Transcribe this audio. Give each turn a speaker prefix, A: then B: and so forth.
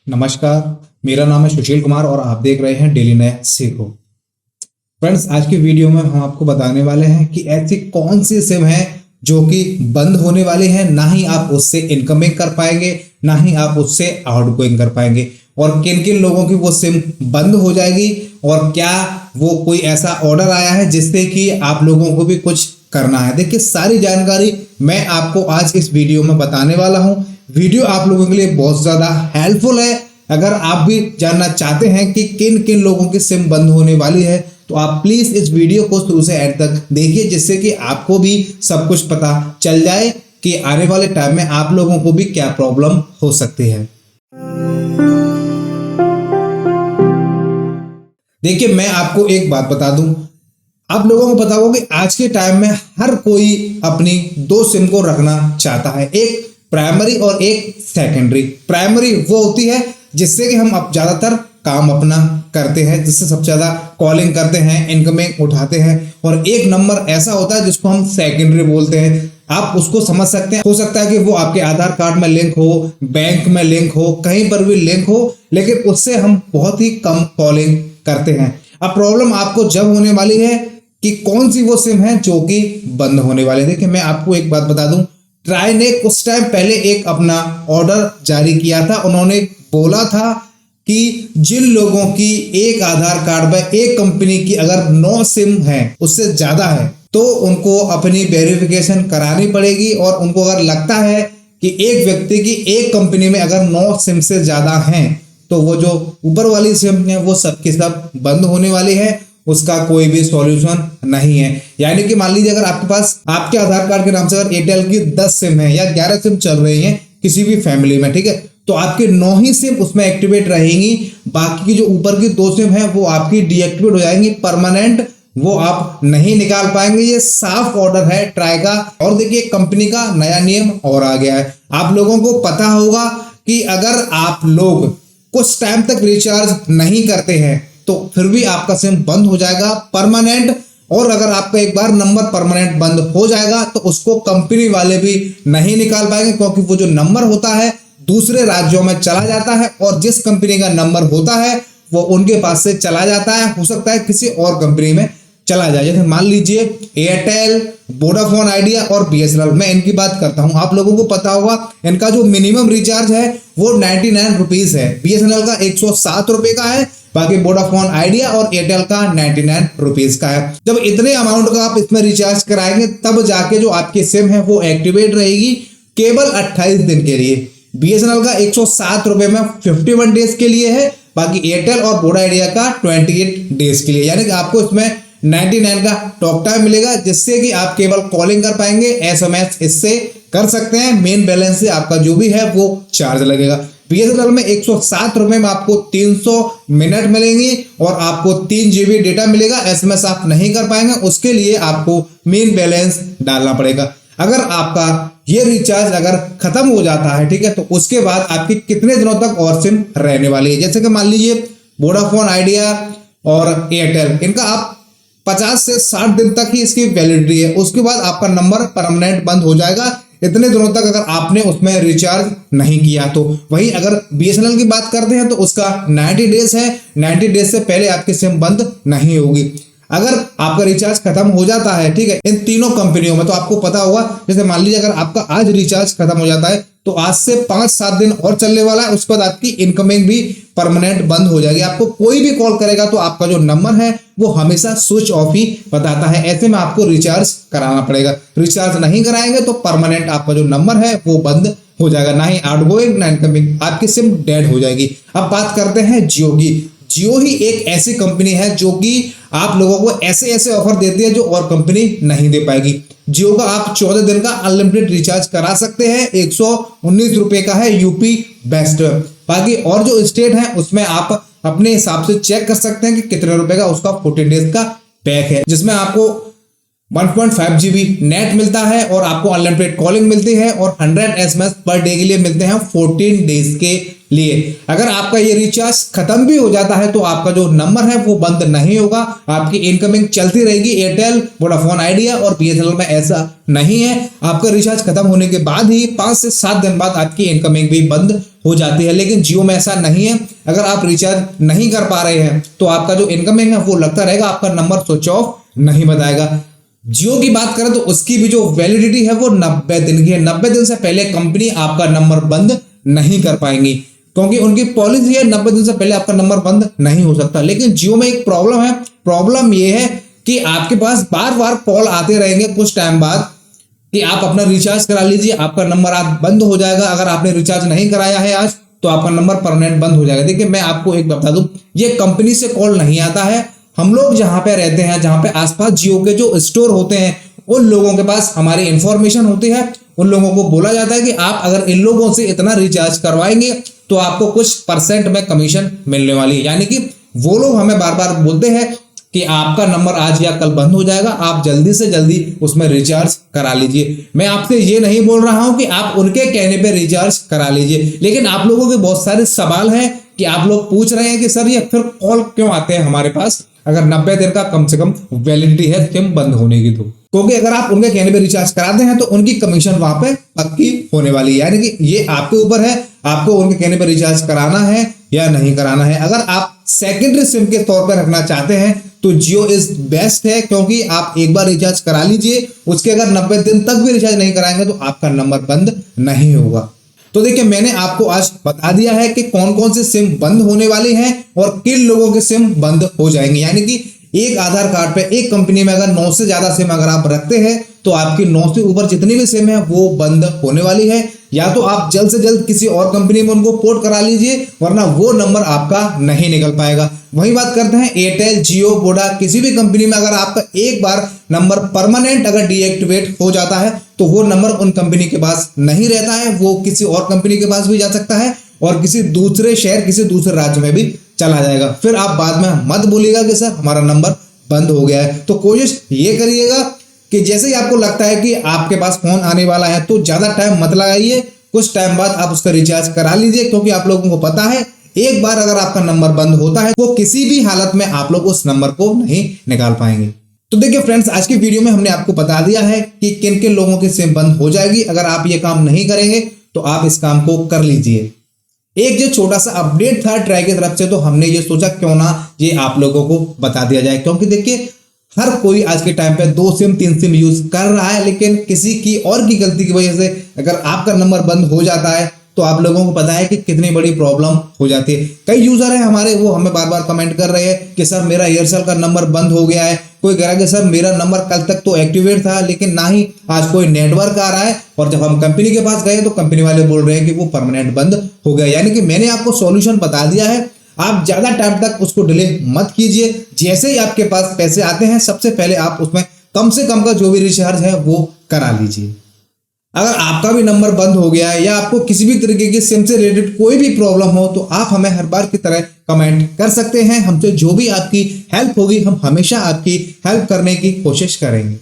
A: नमस्कार, मेरा नाम है सुशील कुमार और आप देख रहे हैं डेली नया सीखो। फ्रेंड्स, आज की वीडियो में हम आपको बताने वाले हैं कि ऐसी कौन सी सिम है जो कि बंद होने वाली है। ना ही आप उससे इनकमिंग कर पाएंगे, ना ही आप उससे आउटगोइंग कर पाएंगे, और किन किन लोगों की वो सिम बंद हो जाएगी, और क्या वो कोई ऐसा ऑर्डर आया है जिससे कि आप लोगों को भी कुछ करना है। देखिए, सारी जानकारी मैं आपको आज इस वीडियो में बताने वाला हूँ। वीडियो आप लोगों के लिए बहुत ज़्यादा हेल्पफुल है। अगर आप भी जानना चाहते हैं कि किन किन लोगों की सिम बंद होने वाली है, तो आप प्लीज़ इस वीडियो को शुरू से एंड तक देखिए, जिससे कि आपको भी सब कुछ पता चल जाए कि आने वाले टाइम में आप लोगों को भी क्या प्रॉब्लम हो सकती है। देखिए, मैं आपको एक बात बता दूं, आप लोगों को पता होगा कि आज के टाइम में हर कोई अपनी दो सिम को रखना चाहता है, एक प्राइमरी और एक सेकेंडरी। प्राइमरी वो होती है जिससे कि हम अब ज्यादातर काम अपना करते हैं, जिससे सबसे ज्यादा कॉलिंग करते हैं, इनकमिंग उठाते हैं। और एक नंबर ऐसा होता है जिसको हम सेकेंडरी बोलते हैं। आप उसको समझ सकते हैं, हो सकता है कि वो आपके आधार कार्ड में लिंक हो, बैंक में लिंक हो, कहीं पर भी लिंक हो, लेकिन उससे हम बहुत ही कम कॉलिंग करते हैं। अब प्रॉब्लम आपको जब होने वाली है कि कौन सी वो सिम है जो कि बंद होने वाली है। देखिए, मैं आपको एक बात बता दूं, ट्राई ने कुछ टाइम पहले एक अपना ऑर्डर जारी किया था। उन्होंने बोला था कि जिन लोगों की एक आधार कार्ड में एक कंपनी की अगर 9 सिम है, उससे ज्यादा है, तो उनको अपनी वेरिफिकेशन करानी पड़ेगी। और उनको अगर लगता है कि एक व्यक्ति की एक कंपनी में अगर 9 सिम से ज्यादा हैं, तो वो जो ऊपर वाली सिम है वो सबकी सब बंद होने वाली है, उसका कोई भी सॉल्यूशन नहीं है। यानी कि मान लीजिए, अगर आपके पास आपके आधार कार्ड के नाम से अगर एयरटेल की 10 सिम है या 11 सिम चल रही हैं किसी भी फैमिली में, ठीक है, तो आपके 9 ही सिम उसमें एक्टिवेट रहेंगी। बाकी की जो ऊपर की 2 सिम है वो आपकी डीएक्टिवेट हो जाएंगी, परमानेंट वो आप नहीं निकाल पाएंगे। ये साफ ऑर्डर है ट्राई का। और देखिए, कंपनी का नया नियम और आ गया है। आप लोगों को पता होगा कि अगर आप लोग कुछ टाइम तक रिचार्ज नहीं करते हैं तो फिर भी आपका सिम बंद हो जाएगा परमानेंट। और अगर आपका एक बार नंबर परमानेंट बंद हो जाएगा तो उसको कंपनी वाले भी नहीं निकाल पाएंगे, क्योंकि वो जो नंबर होता है दूसरे राज्यों में चला जाता है, और जिस कंपनी का नंबर होता है वो उनके पास से चला जाता है। हो सकता है किसी और कंपनी में चला जाए, जैसे मान लीजिए एयरटेल, वोडाफोन आइडिया और बीएसएनएल। मैं इनकी बात करता हूं। आप लोगों को पता होगा इनका जो मिनिमम रिचार्ज है वो 99 रुपीज है। बीएसएनएल का 107 रुपए का है, बाकी वोडाफोन आइडिया और एयरटेल का 99 रुपीज का है। जब इतने अमाउंट का आप इसमें रिचार्ज कराएंगे तब जाके जो आपकी सिम है वो एक्टिवेट रहेगी, केवल 28 दिन के लिए। बीएसएनएल का 107 रुपए में 51 डेज के लिए है, बाकी एयरटेल और वोडा आइडिया का 28 डेज के लिए। यानी कि आपको इसमें 99 का टॉक टाइम मिलेगा, जिससे कि आप केवल कॉलिंग कर पाएंगे, एसएमएस इससे कर सकते हैं। मेन बैलेंस से आपका जो भी है वो चार्ज लगेगा। बीएसएनएल में 107 रुपए में आपको 300 मिनट मिलेंगे और आपको 3 जीबी डेटा मिलेगा। एसएमएस आप नहीं कर पाएंगे, उसके लिए आपको मेन बैलेंस डालना पड़ेगा। अगर आपका ये रिचार्ज अगर खत्म हो जाता है, ठीक है, तो उसके बाद आपकी कितने दिनों तक और सिम रहने वाली है। जैसे कि मान लीजिए वोडाफोन आइडिया और एयरटेल, इनका आप 50 से 60 दिन तक ही इसकी वैलिडिटी है, उसके बाद आपका नंबर परमानेंट बंद हो जाएगा। इतने दिनों तक अगर आपने उसमें रिचार्ज नहीं किया तो। वहीं अगर बीएसएनएल की बात करते हैं तो उसका 90 डेज है, 90 डेज से पहले आपकी सिम बंद नहीं होगी। अगर आपका रिचार्ज खत्म हो जाता है, ठीक है, इन तीनों कंपनियों में, तो आपको पता होगा, जैसे मान लीजिए अगर आपका आज रिचार्ज खत्म हो जाता है तो आज से 5-7 दिन और चलने वाला है, उसके बाद आपकी इनकमिंग भी परमानेंट बंद हो जाएगी। आपको कोई भी कॉल करेगा तो आपका जो नंबर है वो हमेशा स्विच ऑफ ही बताता है। ऐसे में आपको रिचार्ज कराना पड़ेगा। रिचार्ज नहीं कराएंगे तो परमानेंट आपका जो नंबर है वो बंद हो जाएगा, ना ही आउटगोइंग ना इनकमिंग, आपकी सिम डेड हो जाएगी। अब बात करते हैं जियो की। जियो ही एक ऐसी कंपनी है जो कि आप लोगों को ऐसे ऐसे ऑफर देती है जो और कंपनी नहीं दे पाएगी। जियो का आप 14 दिन का अनलिमिटेड रिचार्ज करा सकते हैं, 119 रुपए का है, यूपी बेस्ट। बाकी और जो स्टेट है उसमें आप अपने हिसाब से चेक कर सकते हैं कि कितने रुपए का उसका 14 डेज का पैक है, जिसमें आपको 1.5 GB नेट मिलता है और आपको अनलिमिटेड कॉलिंग मिलती है और 100 SMS पर डे के लिए मिलते हैं 14 डेज के लिए। अगर आपका ये रिचार्ज खत्म भी हो जाता है तो आपका जो नंबर है वो बंद नहीं होगा, आपकी इनकमिंग चलती रहेगी। एयरटेल, वोडाफोन आइडिया और बीएसएनएल में ऐसा नहीं है। आपका रिचार्ज खत्म होने के बाद ही 5 से 7 दिन बाद आपकी इनकमिंग भी बंद हो जाती है, लेकिन जियो में ऐसा नहीं है। अगर आप रिचार्ज नहीं कर पा रहे हैं तो आपका जो इनकमिंग है वो लगता रहेगा, आपका नंबर स्विच ऑफ नहीं बताएगा। जियो की बात करें तो उसकी भी जो वैलिडिटी है वो 90 दिन की है। 90 दिन से पहले कंपनी आपका नंबर बंद नहीं कर पाएंगी, क्योंकि उनकी पॉलिसी है 90 दिन से पहले आपका नंबर बंद नहीं हो सकता। लेकिन जियो में एक प्रॉब्लम है, प्रॉब्लम ये है कि आपके पास बार बार कॉल आते रहेंगे कुछ टाइम बाद कि आप अपना रिचार्ज करा लीजिए, आपका नंबर आज बंद हो जाएगा। अगर आपने रिचार्ज नहीं कराया है आज तो आपका नंबर परमानेंट बंद हो जाएगा। देखिए मैं आपको एक बता दूं, ये कंपनी से कॉल नहीं आता है। हम लोग जहां पे रहते हैं, जहां पे आसपास जियो के जो स्टोर होते हैं, उन लोगों के पास हमारी इंफॉर्मेशन होती है। उन लोगों को बोला जाता है कि आप अगर इन लोगों से इतना रिचार्ज करवाएंगे तो आपको कुछ % में कमीशन मिलने वाली है। यानी कि वो लोग हमें बार बार बोलते हैं कि आपका नंबर आज या कल बंद हो जाएगा, आप जल्दी से जल्दी उसमें रिचार्ज करा लीजिए। मैं आपसे ये नहीं बोल रहा हूं कि आप उनके कहने पे रिचार्ज करा लीजिए, लेकिन आप लोगों के बहुत सारे सवाल हैं कि आप लोग पूछ रहे हैं कि सर ये फिर कॉल क्यों आते हैं हमारे पास अगर 90 दिन का कम से कम वैलिडिटी है सिम बंद होने की। तो क्योंकि अगर आप उनके कहने पे रिचार्ज कराते हैं तो उनकी कमीशन वहां पे पक्की होने वाली है। यानी कि ये आपके ऊपर है, आपको उनके कहने पे रिचार्ज कराना है या नहीं कराना है। अगर आप सेकेंडरी सिम के तौर पर रखना चाहते हैं तो जियो इज बेस्ट है, क्योंकि आप एक बार रिचार्ज करा लीजिए, उसके अगर 90 दिन तक भी रिचार्ज नहीं कराएंगे तो आपका नंबर बंद नहीं होगा। तो देखिए मैंने आपको आज बता दिया है कि कौन कौन से सिम बंद होने वाले हैं और किन लोगों के सिम बंद हो जाएंगे। यानी कि एक आधार कार्ड पे एक कंपनी में अगर 9 से ज्यादा सिम अगर आप रखते हैं तो आपकी 9 से ऊपर जितनी भी सिम है वो बंद होने वाली है। या तो आप जल्द से जल्द किसी और कंपनी में उनको पोर्ट करा लीजिए, वरना वो नंबर आपका नहीं निकल पाएगा। वही बात करते हैं एयरटेल, जियो, वोडा, किसी भी कंपनी में अगर आपका एक बार नंबर परमानेंट अगर डीएक्टिवेट हो जाता है तो वो नंबर उन कंपनी के पास नहीं रहता है, वो किसी और कंपनी के पास भी जा सकता है और किसी दूसरे शहर, किसी दूसरे राज्य में भी चला जाएगा। फिर आप बाद में मत बोलिएगा कि सर हमारा नंबर बंद हो गया है। तो कोशिश ये करिएगा कि जैसे ही आपको लगता है कि आपके पास फोन आने वाला है तो ज्यादा टाइम मत लगाइए, कुछ टाइम बाद आप उसका रिचार्ज करा लीजिए, क्योंकि आप लोगों को पता है एक बार अगर आपका नंबर बंद होता है वो किसी भी हालत में आप लोग उस नंबर को नहीं निकाल पाएंगे। तो देखिए फ्रेंड्स, आज की वीडियो में हमने आपको बता दिया है कि किन किन लोगों की सिम बंद हो जाएगी। अगर आप ये काम नहीं करेंगे तो आप इस काम को कर लीजिए। एक जो छोटा सा अपडेट था ट्राई की तरफ से, तो हमने ये सोचा क्यों ना ये आप लोगों को बता दिया जाए, क्योंकि देखिए हर कोई आज के टाइम पे 2 सिम 3 सिम यूज कर रहा है, लेकिन किसी की और की गलती की वजह से अगर आपका नंबर बंद हो जाता है तो आप लोगों को पता है कि कितनी बड़ी प्रॉब्लम हो जाती है। कई यूजर है हमारे, वो हमें बार बार कमेंट कर रहे हैं कि सर मेरा एयरसेल का नंबर बंद हो गया है। कोई कह रहा है कि सर मेरा नंबर कल तक तो एक्टिवेट था, लेकिन ना ही आज कोई नेटवर्क आ रहा है, और जब हम कंपनी के पास गए तो कंपनी वाले बोल रहे हैं कि वो परमानेंट बंद हो गया। यानी कि मैंने आपको सॉल्यूशन बता दिया है, आप ज्यादा टाइम तक उसको डिले मत कीजिए। जैसे ही आपके पास पैसे आते हैं सबसे पहले आप उसमें कम से कम का जो भी रिचार्ज है वो करा लीजिए। अगर आपका भी नंबर बंद हो गया है या आपको किसी भी तरीके की सिम से रिलेटेड कोई भी प्रॉब्लम हो तो आप हमें हर बार की तरह कमेंट कर सकते हैं। हमसे जो भी आपकी हेल्प होगी हम हमेशा आपकी हेल्प करने की कोशिश करेंगे।